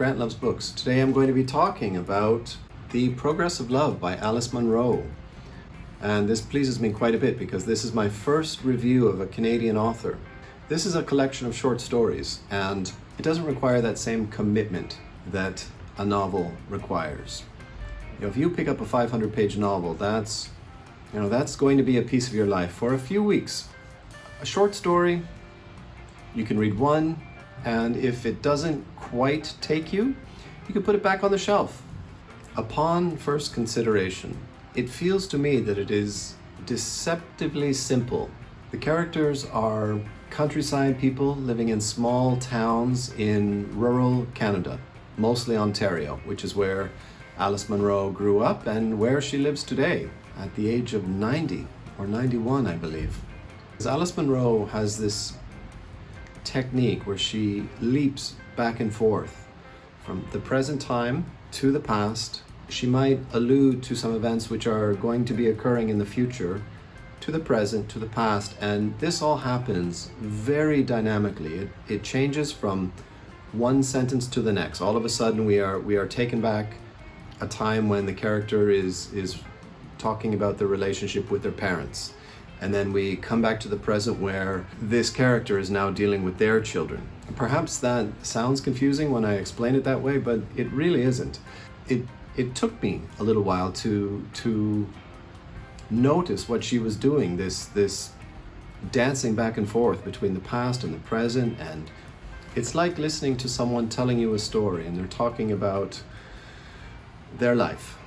Grant Loves Books. Today I'm going to be talking about The Progress of Love by Alice Munro. And this pleases me quite a bit because this is my first review of a Canadian author. This is a collection of short stories, and it doesn't require that same commitment that a novel requires. If you pick up a 500-page novel, that's going to be a piece of your life for a few weeks. A short story, you can read one, and if it doesn't quite take you, you can put it back on the shelf. Upon first consideration, it feels to me that it is deceptively simple. The characters are countryside people living in small towns in rural Canada, mostly Ontario, which is where Alice Munro grew up and where she lives today at the age of 90 or 91, I believe. Alice Munro has this technique where she leaps back and forth from the present time to the past. She might allude to some events which are going to be occurring in the future, to the present, to the past, and this all happens very dynamically. It changes from one sentence to the next. All of a sudden we are taken back a time when the character is talking about their relationship with their parents. And then we come back to the present where this character is now dealing with their children. Perhaps that sounds confusing when I explain it that way, but it really isn't. It took me a little while to notice what she was doing, this dancing back and forth between the past and the present, and it's like listening to someone telling you a story and they're talking about their life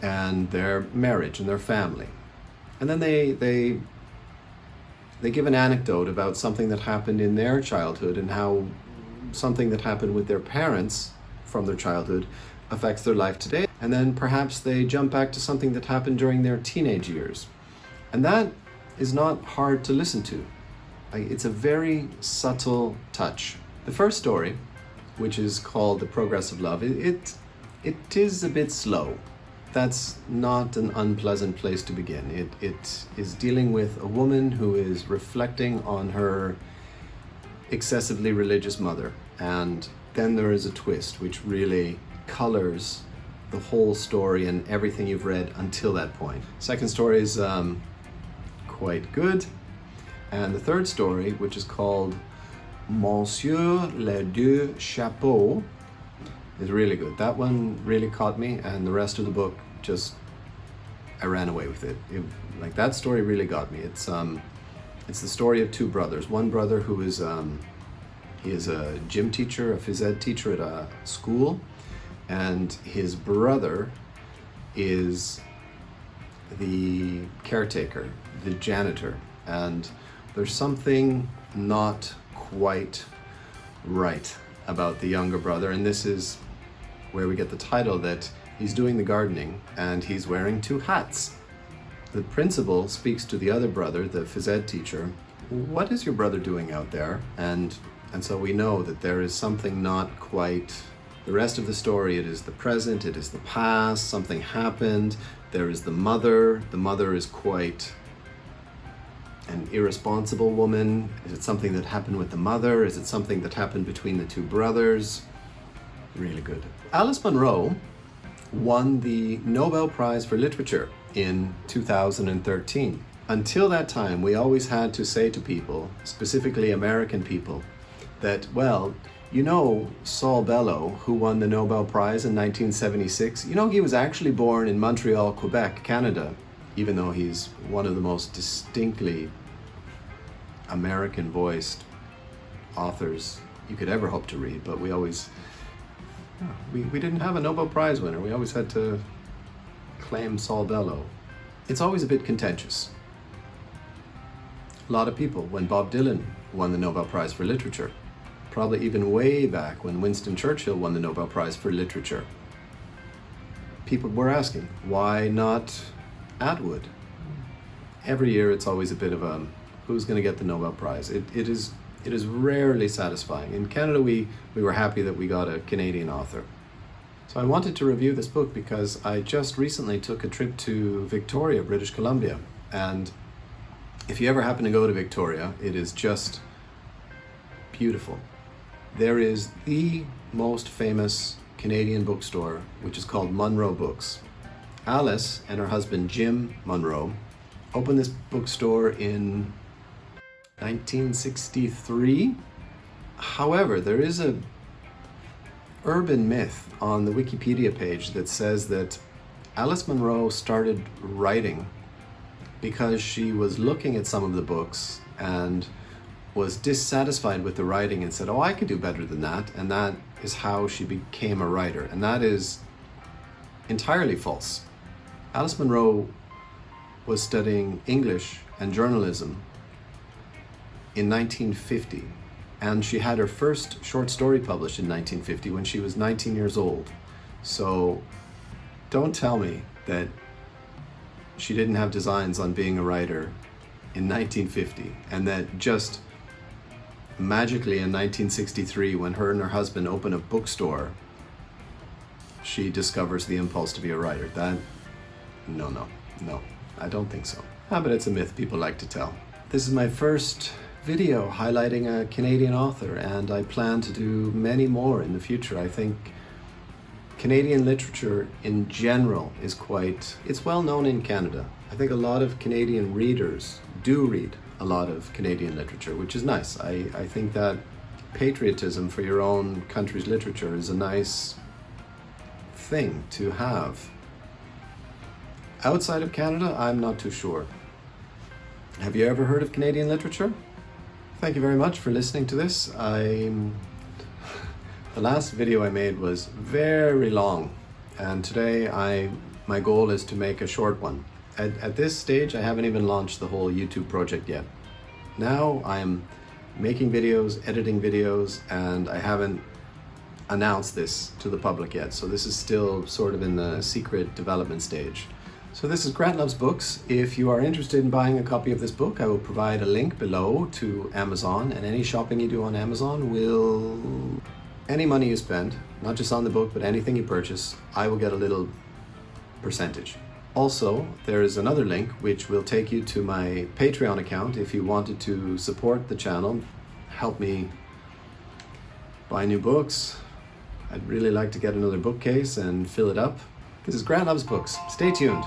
and their marriage and their family. And then they give an anecdote about something that happened in their childhood and how something that happened with their parents from their childhood affects their life today. And then perhaps they jump back to something that happened during their teenage years. And that is not hard to listen to. It's a very subtle touch. The first story, which is called The Progress of Love, it is a bit slow. That's not an unpleasant place to begin. It is dealing with a woman who is reflecting on her excessively religious mother. And then there is a twist which really colors the whole story and everything you've read until that point. Second story is quite good. And the third story, which is called Monsieur les Deux Chapeaux, is really good. That one really caught me, and the rest of the book I ran away with it. Like, that story really got me. It's the story of two brothers. One brother who is he is a gym teacher, a phys ed teacher at a school, and his brother is the caretaker, the janitor, and there's something not quite right about the younger brother, and this is where we get the title that he's doing the gardening and he's wearing two hats. The principal speaks to the other brother, the phys ed teacher, "What is your brother doing out there?" And so we know that there is something not quite. The rest of the story, it is the present, it is the past, something happened. There is the mother. The mother is quite an irresponsible woman. Is it something that happened with the mother? Is it something that happened between the two brothers? Really good. Alice Munro won the Nobel Prize for Literature in 2013. Until that time, we always had to say to people, specifically American people, that, well, Saul Bellow, who won the Nobel Prize in 1976, he was actually born in Montreal, Quebec, Canada, even though he's one of the most distinctly American-voiced authors you could ever hope to read, but we didn't have a Nobel Prize winner. We always had to claim Saul Bellow. It's always a bit contentious. A lot of people, when Bob Dylan won the Nobel Prize for Literature, probably even way back when Winston Churchill won the Nobel Prize for Literature, people were asking, why not Atwood? Every year it's always a bit of a, who's going to get the Nobel Prize? It is rarely satisfying. In Canada, we were happy that we got a Canadian author. So I wanted to review this book because I just recently took a trip to Victoria, British Columbia. And if you ever happen to go to Victoria, it is just beautiful. There is the most famous Canadian bookstore, which is called Munro Books. Alice and her husband Jim Munro opened this bookstore in 1963. However, there is a urban myth on the Wikipedia page that says that Alice Munro started writing because she was looking at some of the books and was dissatisfied with the writing and said, oh, I could do better than that. And that is how she became a writer. And that is entirely false. Alice Munro was studying English and journalism in 1950. And she had her first short story published in 1950 when she was 19 years old. So don't tell me that she didn't have designs on being a writer in 1950 and that just magically in 1963, when her and her husband open a bookstore, she discovers the impulse to be a writer. No, I don't think so. But it's a myth people like to tell. This is my first video highlighting a Canadian author, and I plan to do many more in the future. I think Canadian literature in general is it's well known in Canada. I think a lot of Canadian readers do read a lot of Canadian literature, which is nice. I think that patriotism for your own country's literature is a nice thing to have. Outside of Canada, I'm not too sure. Have you ever heard of Canadian literature? Thank you very much for listening to this. The last video I made was very long, and today my goal is to make a short one. At this stage, I haven't even launched the whole YouTube project yet. Now I'm making videos, editing videos, and I haven't announced this to the public yet. So this is still sort of in the secret development stage. So this is Grant Loves Books. If you are interested in buying a copy of this book, I will provide a link below to Amazon, and any shopping you do on Amazon any money you spend, not just on the book, but anything you purchase, I will get a little percentage. Also, there is another link which will take you to my Patreon account if you wanted to support the channel, help me buy new books. I'd really like to get another bookcase and fill it up. This is Grant Loves Books. Stay tuned.